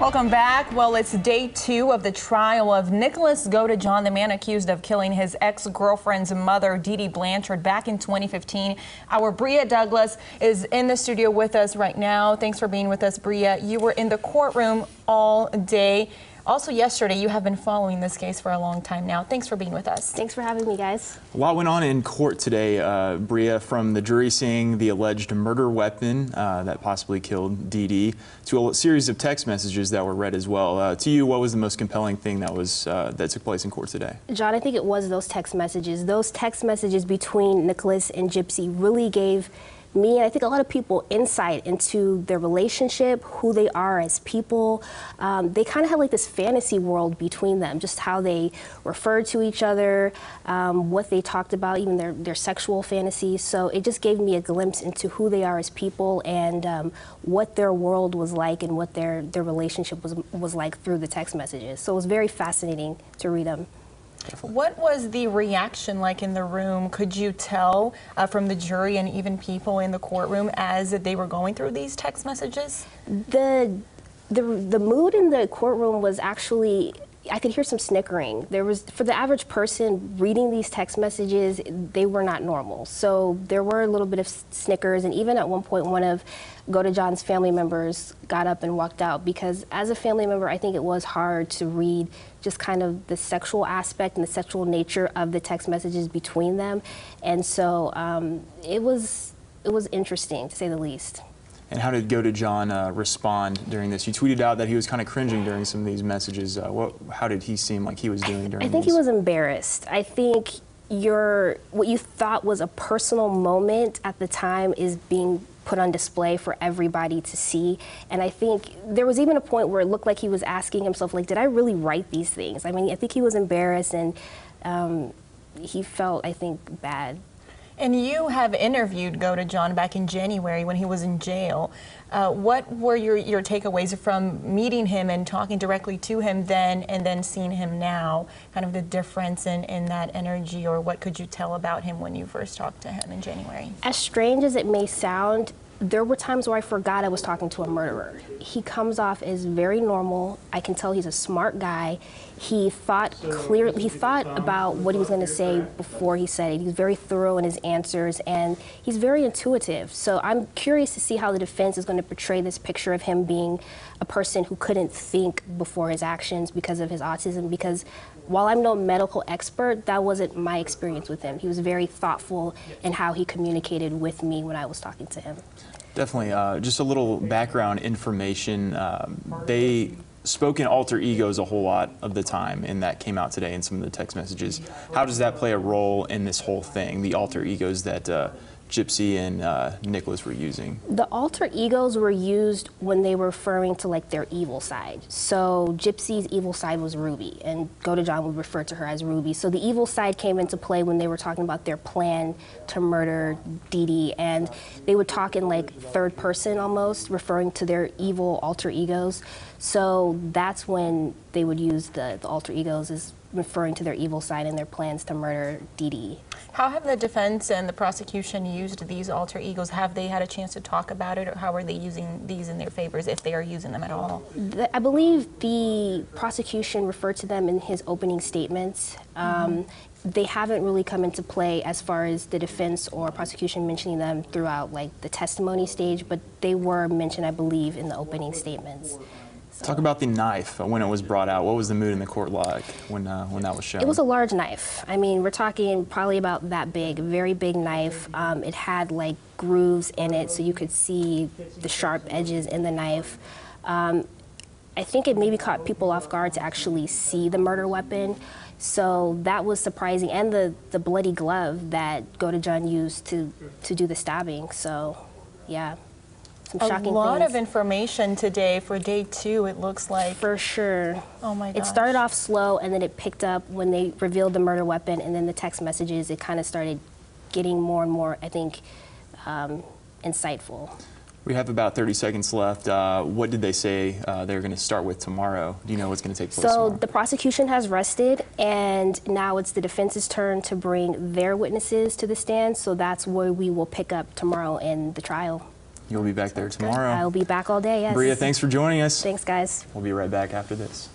Welcome back. Well, it's day 2 of the trial of Nicholas Godejohn, the man accused of killing his ex-girlfriend's mother, Dee Dee Blanchard, back in 2015. Our Bria Douglas is in the studio with us right now. Thanks for being with us, Bria. You were in the courtroom all day. Also yesterday, you have been following this case for a long time now. Thanks for being with us. Thanks for having me, guys. A lot went on in court today, Bria, from the jury seeing the alleged murder weapon that possibly killed Dee Dee to a series of text messages that were read as well. To you, what was the most compelling thing that took place in court today? John, I think it was those text messages. Those text messages between Nicholas and Gypsy really gave me, and I think a lot of people, insight into their relationship, who they are as people. They kind of had like this fantasy world between them, just how they referred to each other, what they talked about, even their sexual fantasies. So it just gave me a glimpse into who they are as people and what their world was like and what their relationship was like through the text messages. So it was very fascinating to read them. What was the reaction like in the room? Could you tell from the jury and even people in the courtroom as they were going through these text messages? The mood in the courtroom was actually, I could hear some snickering. There was, for the average person reading these text messages, they were not normal. So there were a little bit of snickers, and even at one point, one of Godejohn's family members got up and walked out, because as a family member, I think it was hard to read just kind of the sexual aspect and the sexual nature of the text messages between them. And so it was interesting, to say the least. And how did Godejohn respond during this? You tweeted out that he was kind of cringing during some of these messages. How did he seem like he was doing during I think these? He was embarrassed. I think what you thought was a personal moment at the time is being put on display for everybody to see. And I think there was even a point where it looked like he was asking himself, like, did I really write these things? I mean, I think he was embarrassed, and he felt, I think, bad. And you have interviewed Godejohn back in January when he was in jail. What were your takeaways from meeting him and talking directly to him then and then seeing him now? Kind of the difference in that energy, or what could you tell about him when you first talked to him in January? As strange as it may sound, there were times where I forgot I was talking to a murderer. He comes off as very normal. I can tell he's a smart guy. He thought clearly, he thought about what he was going to say before he said it. He's very thorough in his answers, and he's very intuitive. So I'm curious to see how the defense is going to portray this picture of him being a person who couldn't think before his actions because of his autism, because while I'm no medical expert, that wasn't my experience with him. He was very thoughtful in how he communicated with me when I was talking to him. Definitely. Just a little background information. They spoke in alter egos a whole lot of the time, and that came out today in some of the text messages. How does that play a role in this whole thing, the alter egos that Gypsy and Nicholas were using? The alter egos were used when they were referring to like their evil side. So Gypsy's evil side was Ruby, and Godejohn would refer to her as Ruby. So the evil side came into play when they were talking about their plan to murder Dee Dee, and they would talk in like third person almost, referring to their evil alter egos. So that's when they would use the alter egos as referring to their evil side and their plans to murder Dee Dee. How have the defense and the prosecution used these alter egos? Have they had a chance to talk about it, or how are they using these in their favors, if they are using them at all? I believe the prosecution referred to them in his opening statements. They haven't really come into play as far as the defense or prosecution mentioning them throughout like the testimony stage, but they were mentioned, I believe, in the opening statements. Talk about the knife when it was brought out. What was the mood in the court like when that was shown? It was a large knife. I mean, we're talking probably about that big, very big knife. It had like grooves in it, so you could see the sharp edges in the knife. I think it maybe caught people off guard to actually see the murder weapon. So that was surprising, and the bloody glove that Godejohn used to do the stabbing. So, yeah. A lot of information today for day 2, it looks like. For sure. Oh my gosh. It started off slow, and then it picked up when they revealed the murder weapon, and then the text messages, it kind of started getting more and more, I think, insightful. We have about 30 seconds left. What did they say they're going to start with tomorrow? Do you know what's going to take place tomorrow? So the prosecution has rested, and now it's the defense's turn to bring their witnesses to the stand, so that's where we will pick up tomorrow in the trial. You'll be back there tomorrow. I'll be back all day, yes. Bria, thanks for joining us. Thanks, guys. We'll be right back after this.